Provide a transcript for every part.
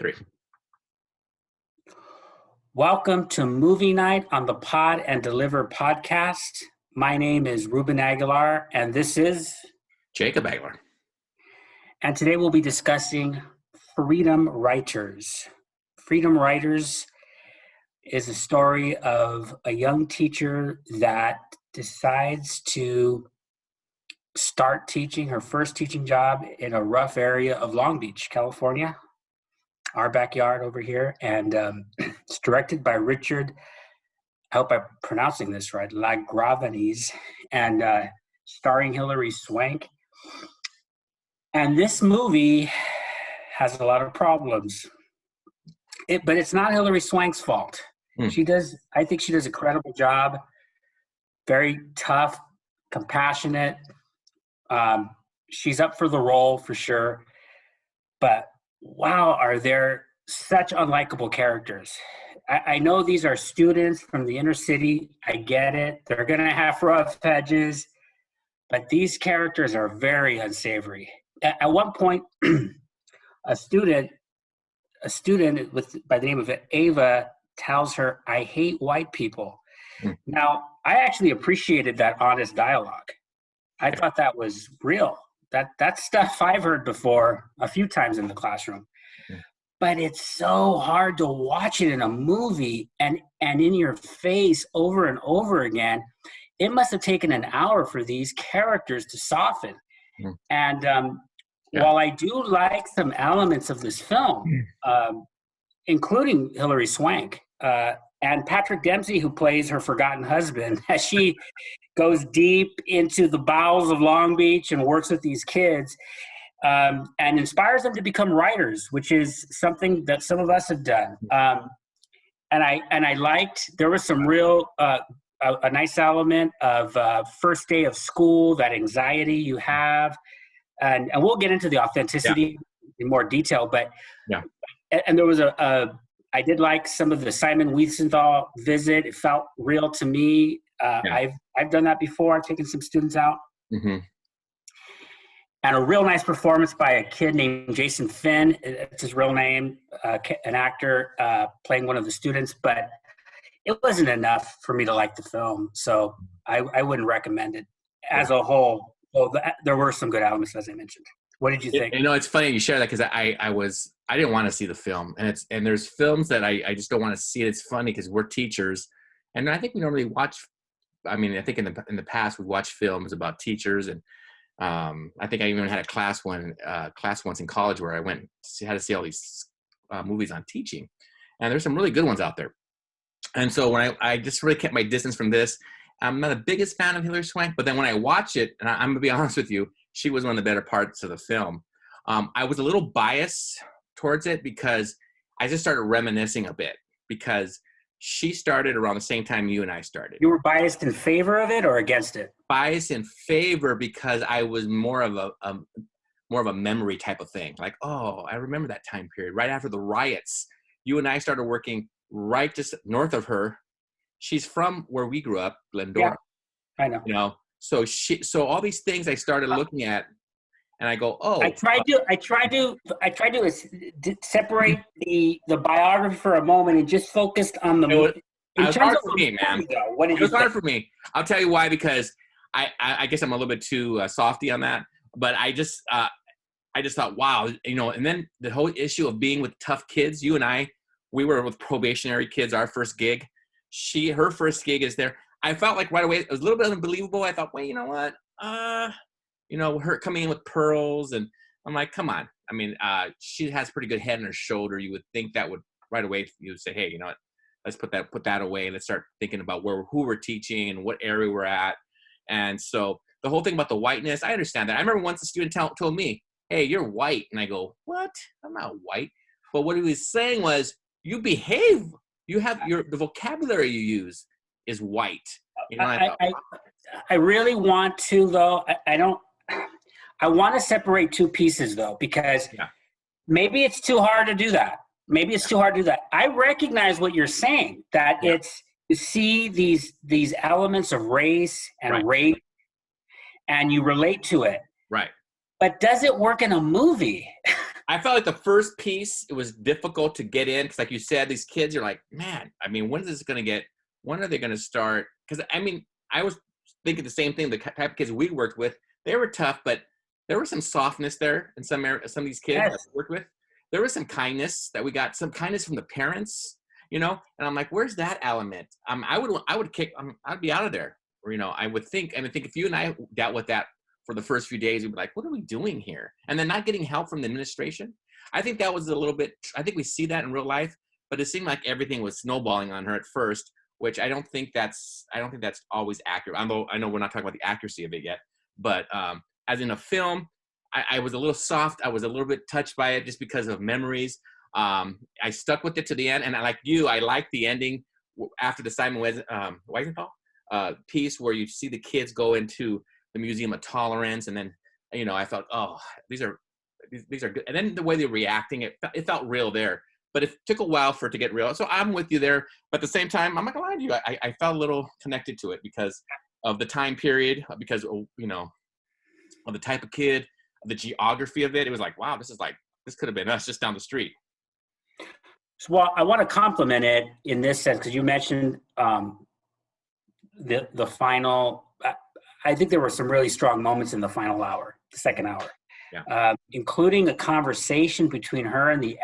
Three. Welcome to Movie Night on the Pod and Deliver podcast. My name is Ruben Aguilar, and this is Jacob Aguilar. And today we'll be discussing Freedom Writers. Freedom Writers is a story of a young teacher that decides to start teaching her first teaching job in a rough area of Long Beach, California, our backyard over here. And it's directed by Richard, I hope I'm pronouncing this right, LaGravenese, and starring Hilary Swank. And this movie has a lot of problems, but it's not Hilary Swank's fault. I think she does a credible job, very tough, compassionate. She's up for the role for sure, but wow, are there such unlikable characters. I know these are students from the inner city. I get it. They're going to have rough edges, but these characters are very unsavory. At one point, a student by the name of Ava tells her, "I hate white people." Now, I actually appreciated that honest dialogue. I thought that was real. That's stuff I've heard before a few times in the classroom. But it's so hard to watch it in a movie and in your face over and over again. It must have taken an hour for these characters to soften. And while I do like some elements of this film, including Hilary Swank and Patrick Dempsey, who plays her forgotten husband, as she goes deep into the bowels of Long Beach and works with these kids, and inspires them to become writers, which is something that some of us have done. And I liked, there was some real, a nice element of first day of school, that anxiety you have. And we'll get into the authenticity in more detail, but and there was I did like some of the Simon Wiesenthal visit. It felt real to me. I've done that before. I've taken some students out. And a real nice performance by a kid named Jason Finn. It's his real name, an actor playing one of the students. But it wasn't enough for me to like the film. So I wouldn't recommend it as a whole. Well, there were some good elements, as I mentioned. What did you think? It's funny you share that because I didn't want to see the film, and there's films that I just don't want to see it. It's funny because we're teachers, and I think we normally watch. I mean, I think in the past we watched films about teachers, and I think I even had a class once in college where I had to see all these movies on teaching, and there's some really good ones out there. And so when I just really kept my distance from this. I'm not the biggest fan of Hilary Swank, but then when I watch it, and I'm going to be honest with you, she was one of the better parts of the film. I was a little biased towards it because I just started reminiscing a bit because she started around the same time you and I started. You were biased in favor of it or against it? Biased in favor because I was more of a memory type of thing. Like, oh, I remember that time period right after the riots. You and I started working right just north of her. She's from where we grew up, Glendora. Yeah, I know. So all these things I started looking at, and I go, oh. I tried to separate the biography for a moment and just focused on the movie. It was hard for me, man. It was hard for me. I'll tell you why, because I guess I'm a little bit too softy on that. But I just thought, wow, and then the whole issue of being with tough kids. You and I, we were with probationary kids. Our first gig. Her first gig is there. I felt like right away it was a little bit unbelievable. I thought, wait, you know what? Her coming in with pearls, and I'm like, come on. I mean, she has pretty good head on her shoulder. You would think that would right away. You would say, hey, you know what? Let's put that away and let's start thinking about who we're teaching and what area we're at. And so the whole thing about the whiteness, I understand that. I remember once a student told me, hey, you're white, and I go, what? I'm not white. But what he was saying was, you behave. You have the vocabulary you use is white. I really want to, though. I want to separate two pieces, though, because maybe it's too hard to do that. I recognize what you're saying, that it's you see these elements of race and rape, and you relate to it. Right. But does it work in a movie? I felt like the first piece, it was difficult to get in because, like you said, these kids are like, man, I mean, when are they going to start? Because, I mean, I was thinking the same thing. The type of kids we worked with, they were tough, but there was some softness there in some of these kids that we worked with. There was some kindness that we got, some kindness from the parents, you know? And I'm like, where's that element? I'd be out of there. Or, you know, I would think if you and I dealt with that for the first few days, we'd be like, what are we doing here? And then not getting help from the administration. I think that was a little bit, I think we see that in real life, but it seemed like everything was snowballing on her at first, which I don't think that's always accurate. Although I know we're not talking about the accuracy of it yet, but as in a film, I was a little soft. I was a little bit touched by it just because of memories. I stuck with it to the end, and like you, I liked the ending after the Simon Wiesenthal piece where you see the kids go into the Museum of Tolerance, and then, you know, I felt, oh, these are good. And then the way they were reacting, it felt real there. But it took a while for it to get real. So I'm with you there. But at the same time, I'm not gonna lie to you, I felt a little connected to it because of the time period, because, you know, of the type of kid, the geography of it. It was like, wow, this could have been us just down the street. So, well, I want to compliment it in this sense because you mentioned the final. I think there were some really strong moments in the final hour, the second hour, including a conversation between her and the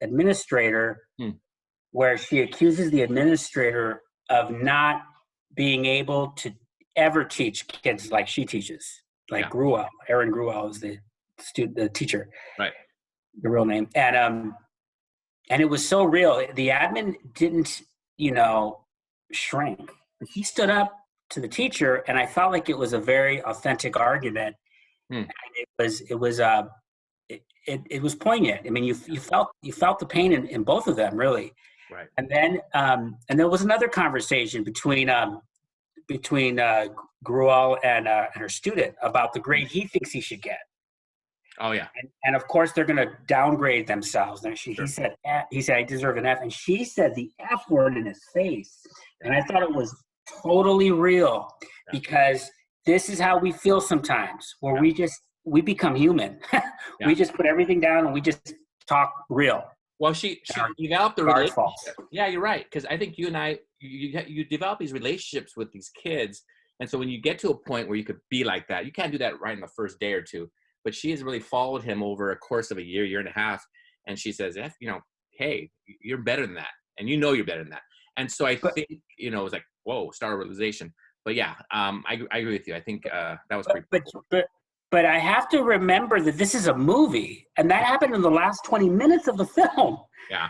administrator, where she accuses the administrator of not being able to ever teach kids like she teaches. Like Gruel, Erin Gruel is the teacher, right? The real name, and it was so real. The admin didn't, you know, shrink. He stood up to the teacher, and I felt like it was a very authentic argument. And it was poignant. I mean, you felt the pain in both of them, really. Right. And then there was another conversation between Gruel and her student about the grade he thinks he should get. Oh yeah. And of course they're going to downgrade themselves. And he said I deserve an F, and she said the F word in his face. And I thought it was totally real because this is how we feel sometimes, where we become human. We just put everything down and we just talk real. Well, she developed the relationship. Yeah, you're right. Because I think you and I, you develop these relationships with these kids. And so when you get to a point where you could be like that, you can't do that right in the first day or two. But she has really followed him over a course of a year and a half. And she says, you know, hey, you're better than that. And you know you're better than that. And so I think, you know, it was like, whoa, star realization. But yeah, I agree with you. I think that was pretty cool. But I have to remember that this is a movie, and that happened in the last 20 minutes of the film. Yeah.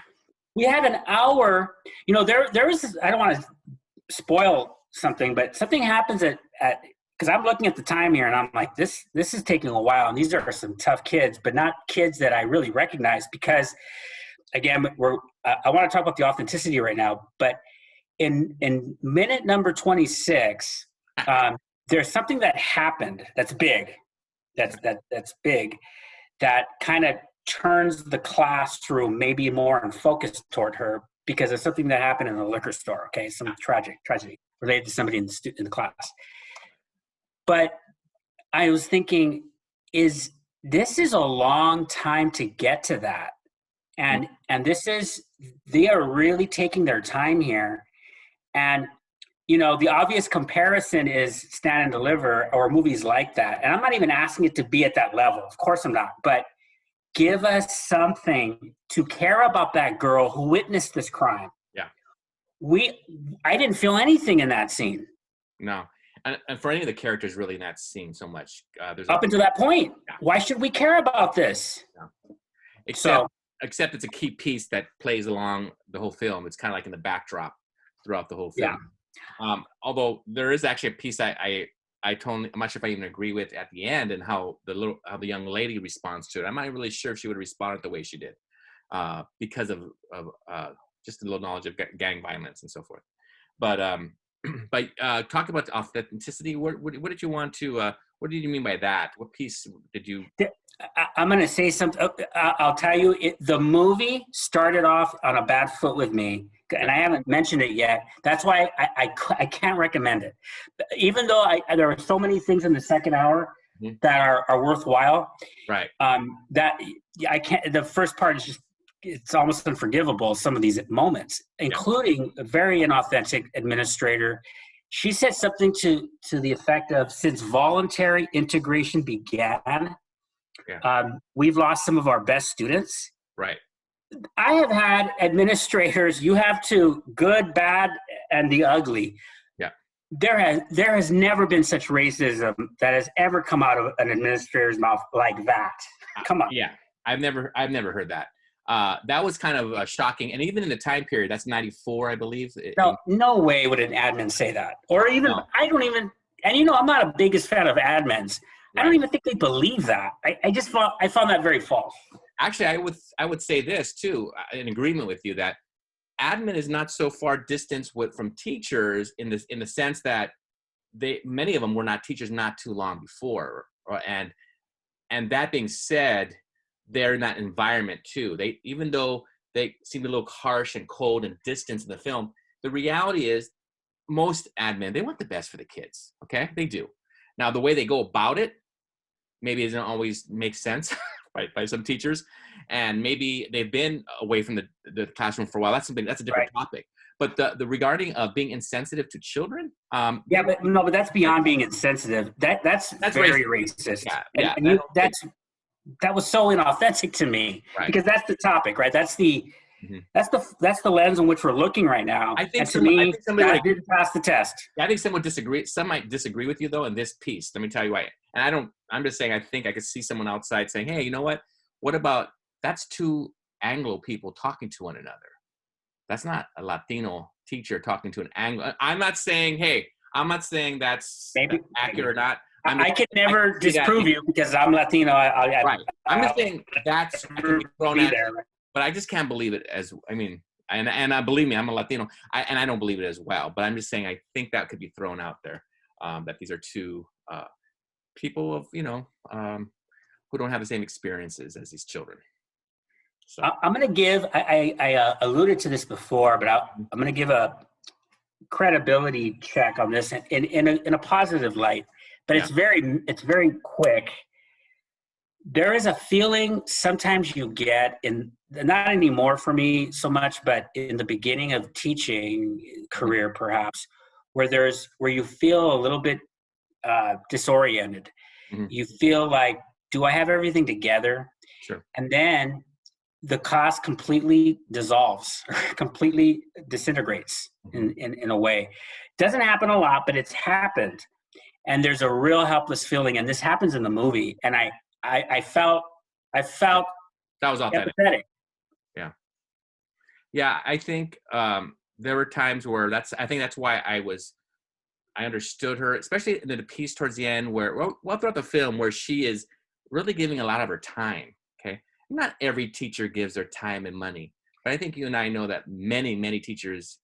We had an hour, you know, there was, I don't want to spoil something, but something happens at because I'm looking at the time here and I'm like, this is taking a while. And these are some tough kids, but not kids that I really recognize because, again, I want to talk about the authenticity right now. But in minute number 26, there's something that happened that's big. That's big. That kind of turns the classroom maybe more in focus toward her because of something that happened in the liquor store. Okay, some tragedy related to somebody in the class. But I was thinking, this is a long time to get to that. And they are really taking their time here. And, you know, the obvious comparison is Stand and Deliver or movies like that. And I'm not even asking it to be at that level. Of course I'm not. But give us something to care about that girl who witnessed this crime. Yeah. I didn't feel anything in that scene. No. And for any of the characters really in that scene so much. There's up until that point. Yeah. Why should we care about this? Yeah. Except it's a key piece that plays along the whole film. It's kind of like in the backdrop throughout the whole film. Yeah. Although there is actually a piece I'm not sure if I even agree with at the end and how the young lady responds to it. I'm not really sure if she would have responded the way she did because of just a little knowledge of gang violence and so forth. But talk about authenticity. What did you want to? What did you mean by that? What piece did you? I'm going to say something. I'll tell you. The movie started off on a bad foot with me, and I haven't mentioned it yet. That's why I can't recommend it. Even though there were so many things in the second hour, Mhm. that are worthwhile. Right. That I can't. The first part is just it's almost unforgivable. Some of these moments, Yeah. including a very inauthentic administrator. She said something to the effect of, "Since voluntary integration began, Yeah. we've lost some of our best students." Right. I have had administrators. You have to good, bad, and the ugly. Yeah. There has never been such racism that has ever come out of an administrator's mouth like that. Come on. Yeah. I've never heard that. That was kind of shocking. And even in the time period, that's 94, I believe. No way would an admin say that. Or even, No. I don't even, and I'm not a biggest fan of admins. Right. I don't even think they believe that. I found that very false. Actually, I would say this too, in agreement with you, that admin is not so far distance from teachers in the sense that many of them were not teachers not too long before, and that being said, they're in that environment too. Even though they seem a little harsh and cold and distant in the film, the reality is most admin, they want the best for the kids. Okay, they do. Now the way they go about it maybe doesn't always make sense by some teachers, and maybe they've been away from the classroom for a while. That's a different topic. But the regarding being insensitive to children, but that's beyond being insensitive. That's very racist. Yeah, that was so inauthentic to me, right. Because that's the topic, right? That's the lens in which we're looking right now. I think that didn't pass the test. I think someone disagree. Some might disagree with you though in this piece. Let me tell you why. And I'm just saying, I think I could see someone outside saying, "Hey, you know what? What about that's two Anglo people talking to one another? That's not a Latino teacher talking to an Anglo." I'm not saying that's accurate or not. I can never disprove you because I'm Latino. Right. I'm just saying that's thrown at there. But I just can't believe it and believe me, I'm a Latino, and I don't believe it as well. But I'm just saying I think that could be thrown out there, that these are two people of who don't have the same experiences as these children. So I'm going to give. I alluded to this before, but I'm going to give a credibility check on this in a positive light. But it's very quick. There is a feeling sometimes you get not anymore for me so much, but in the beginning of teaching career, perhaps, where you feel a little bit disoriented. Mm-hmm. You feel like, do I have everything together? Sure. And then the class completely dissolves, completely disintegrates in a way. Doesn't happen a lot, but it's happened. And there's a real helpless feeling, and this happens in the movie. And I felt that was authentic. Empathetic. Yeah. I think there were times where I think that's why I understood her, especially in the piece towards the end where, well, throughout the film, where she is really giving a lot of her time. Okay. Not every teacher gives their time and money, but I think you and I know that many, many teachers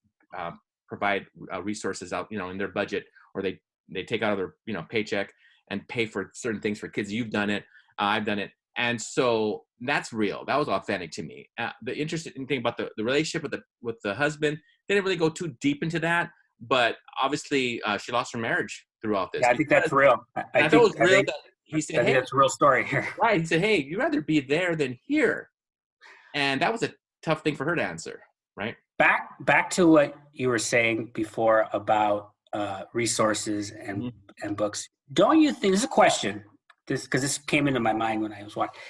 provide resources out, in their budget, or they take out of their, paycheck and pay for certain things for kids. You've done it. I've done it. And so that's real. That was authentic to me. The interesting thing about the relationship with the husband, they didn't really go too deep into that, but obviously she lost her marriage throughout this. Yeah, I think that's real. I thought it was real that he said, I think that's a real story here. Right. He said, "Hey, you'd rather be there than here." And that was a tough thing for her to answer, right? Back to what you were saying before about resources and books. Don't you think, this is a question, because this came into my mind when I was watching.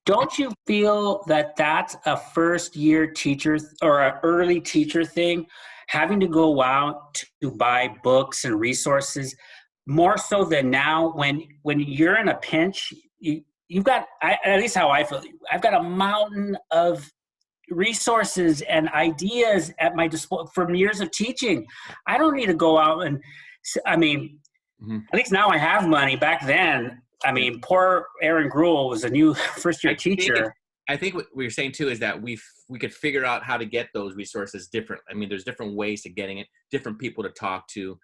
Don't you feel that that's a first-year teacher or an early teacher thing, having to go out to buy books and resources, more so than now when you're in a pinch? You've got, at least how I feel, I've got a mountain of resources and ideas at my disposal from years of teaching. I don't need to go out and, at least now I have money. Back then, poor Aaron Gruel was a new first-year teacher. I think what we're saying too is that we could figure out how to get those resources different. There's different ways to getting it, different people to talk to,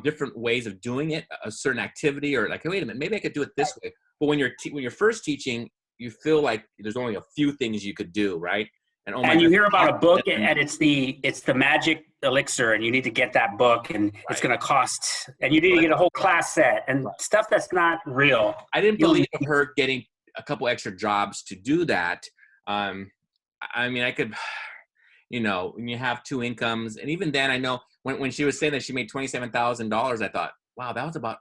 different ways of doing it, a certain activity, or like, hey, wait a minute, maybe I could do it this way. But when you're first teaching, you feel like there's only a few things you could do, right? And oh my And you God, hear about a book, and it's the magic elixir, and you need to get that book, and it's going to cost, and you need to get a whole class set and stuff that's not real. I didn't believe her getting a couple extra jobs to do that. I mean, I could, you know, when you have two incomes, and even then, I know when she was saying that she made $27,000, I thought, wow, that was about,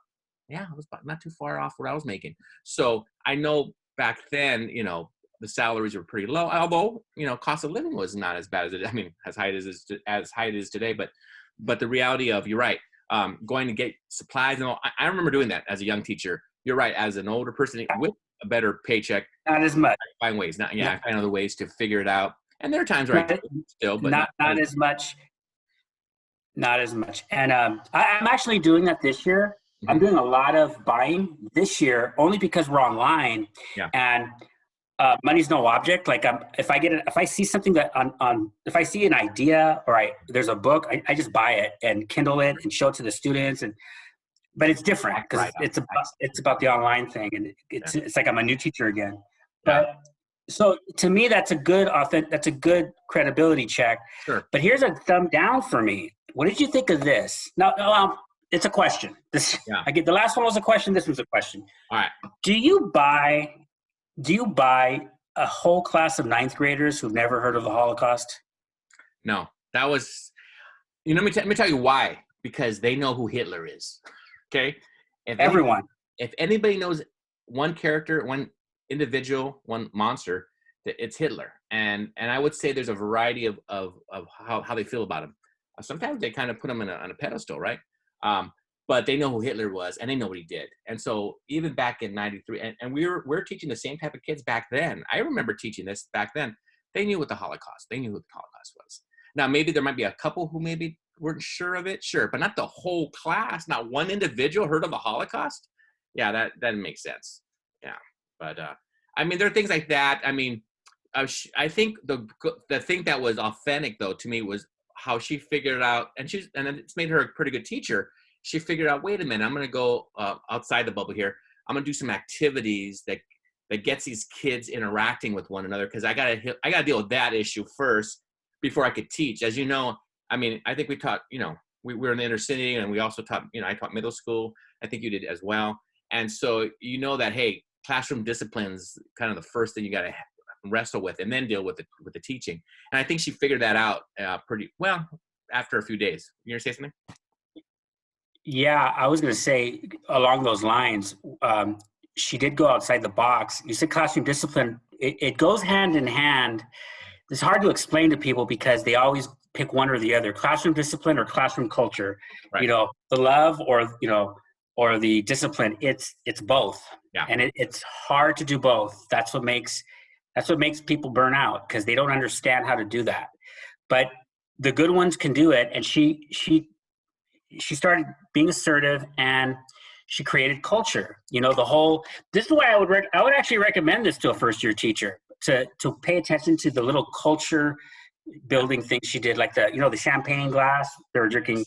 yeah, it was about not too far off what I was making. So I know back then, you know, the salaries were pretty low, although, you know, cost of living was not as bad as it, I mean, as high it is today, but the reality of, you're right, going to get supplies and all, I remember doing that as a young teacher. You're right, as an older person with a better paycheck, not as much. I find ways, I find other ways to figure it out. And there are times where I do still, but not as much. Not as much. And I'm actually doing that this year. Mm-hmm. I'm doing a lot of buying this year only because we're online. Yeah. And money's no object. Like if I see something that if I see an idea or there's a book, I just buy it and Kindle it and show it to the students. But it's different because it's about the online thing, and it's like I'm a new teacher again. But so to me, that's a good credibility check. Sure. But here's a thumb down for me. What did you think of this? No, it's a question. I get the last one was a question. This was a question. All right. Do you buy a whole class of ninth graders who've never heard of the Holocaust? No, that was, you know, let me tell you why. Because they know who Hitler is. Okay. If anybody knows one character, one individual, one monster, it's Hitler. And I would say there's a variety of how they feel about him. Sometimes they kind of put him on a pedestal, right? But they know who Hitler was, and they know what he did. And so even back in '93, and we're teaching the same type of kids back then. I remember teaching this back then. They knew what the Holocaust. They knew what the Holocaust was. Now maybe there might be a couple who maybe weren't sure of it, sure, but not the whole class. Not one individual heard of the Holocaust. Yeah, that doesn't make sense. Yeah, but I mean, there are things like that. I mean, I think the thing that was authentic though to me was how she figured out, and it's made her a pretty good teacher. She figured out, wait a minute, I'm going to go outside the bubble here. I'm going to do some activities that gets these kids interacting with one another, because I got to deal with that issue first before I could teach. As you know, I mean, I think we taught, you know, we were in the inner city, and we also taught, you know, I taught middle school. I think you did as well. And so you know that, hey, classroom discipline's kind of the first thing you got to wrestle with, and then deal with the teaching. And I think she figured that out pretty well after a few days. You gonna say something? Yeah, I was going to say along those lines, she did go outside the box. You said classroom discipline. It goes hand in hand. It's hard to explain to people because they always pick one or the other, classroom discipline or classroom culture. Right. You know, the love or the discipline, it's both. Yeah. And it's hard to do both. That's what makes people burn out, because they don't understand how to do that. But the good ones can do it. And she started being assertive, and she created culture. You know, this is why I would actually recommend this to a first year teacher, to pay attention to the little culture building things she did, like the champagne glass they were drinking,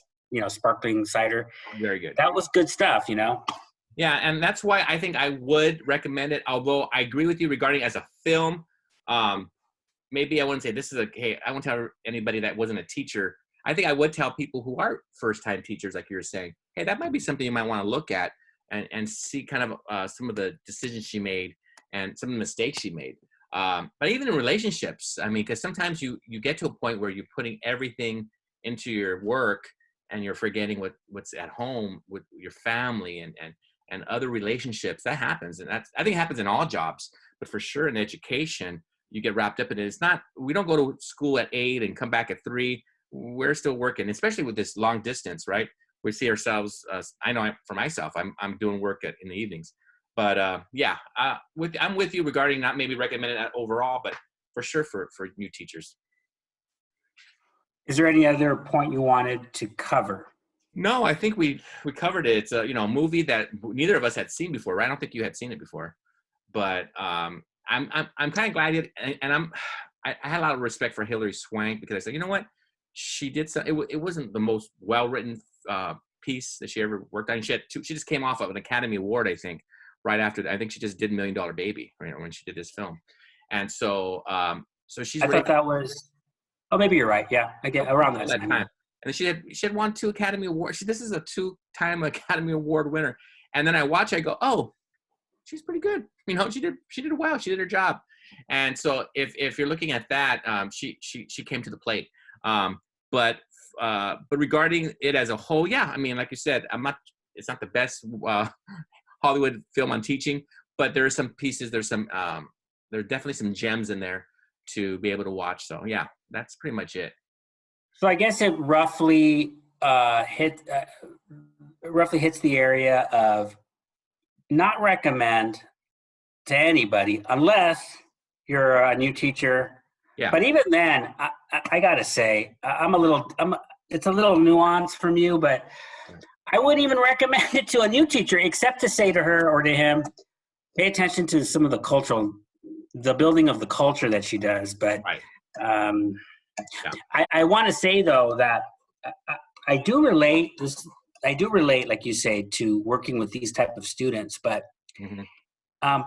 sparkling cider. Very good. That was good stuff, Yeah, and that's why I think I would recommend it. Although I agree with you regarding as a film, maybe I wouldn't say this is hey, I won't tell anybody that wasn't a teacher. I think I would tell people who are first-time teachers, like you were saying, hey, that might be something you might want to look at and see kind of some of the decisions she made and some of the mistakes she made. But even in relationships, I mean, because sometimes you get to a point where you're putting everything into your work and you're forgetting what's at home with your family and other relationships. That happens, and I think it happens in all jobs, but for sure in education, you get wrapped up in it. We don't go to school at 8 and come back at 3. We're still working, especially with this long distance, right? We see ourselves. I know for myself, I'm doing work in the evenings, but I'm with you regarding not maybe recommending that overall, but for sure for new teachers. Is there any other point you wanted to cover? No, I think we covered it. It's a movie that neither of us had seen before, right? I don't think you had seen it before, but I'm kind of glad I had a lot of respect for Hilary Swank, because I said, you know what, she did it wasn't the most well written piece that she ever worked on. She just came off of an Academy Award, I think, right after that. I think she just did $1 Million Baby, when she did this film, and so So she's I really thought that was. Oh, maybe you're right. Yeah, I get around that time. And then she had won 2 Academy Awards. This is a 2-time Academy Award winner. And then I watch, I go, oh, she's pretty good. You know, she did well. She did her job. And so if you're looking at that, she came to the plate. But regarding it as a whole, yeah, I mean, like you said, it's not the best Hollywood film on teaching, but there are some pieces, there are definitely some gems in there to be able to watch. So yeah, that's pretty much it. So I guess it roughly hits the area of not recommend to anybody unless you're a new teacher. Yeah. But even then, I gotta say, it's a little nuanced from you, but I wouldn't even recommend it to a new teacher, except to say to her or to him, pay attention to some of the building of the culture that she does. But right. I want to say though that I do relate, like you say, to working with these type of students. But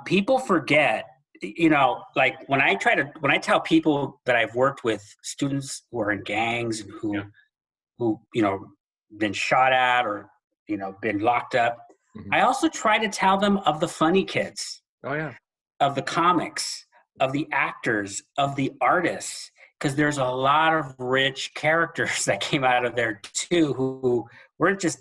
people forget, like when I tell people that I've worked with students who are in gangs and who been shot at or been locked up, I also try to tell them of the funny kids. Oh yeah. Of the comics, of the actors, of the artists, because there's a lot of rich characters that came out of there too who weren't just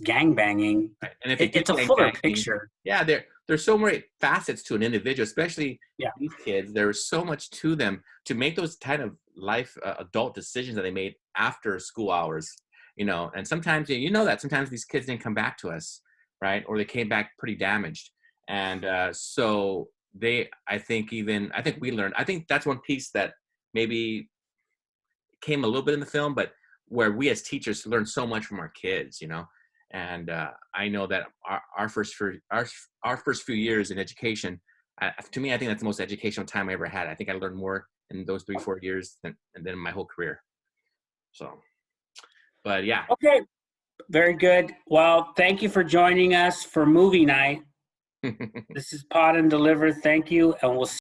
gangbanging. Right. And if it's a fuller picture. Yeah, there's so many facets to an individual, especially these kids. There's so much to them to make those kind of life adult decisions that they made after school hours. And sometimes that sometimes these kids didn't come back to us, right? Or they came back pretty damaged, and so I think we learned. I think that's one piece that maybe came a little bit in the film, but where we as teachers learn so much from our kids, and I know that our first few years in education, to me, I think that's the most educational time I ever had. I think I learned more in those 3-4 years than in my whole career. So, but yeah. Okay, very good. Well, thank you for joining us for movie night. This is Pod and Deliver. Thank you, and we'll see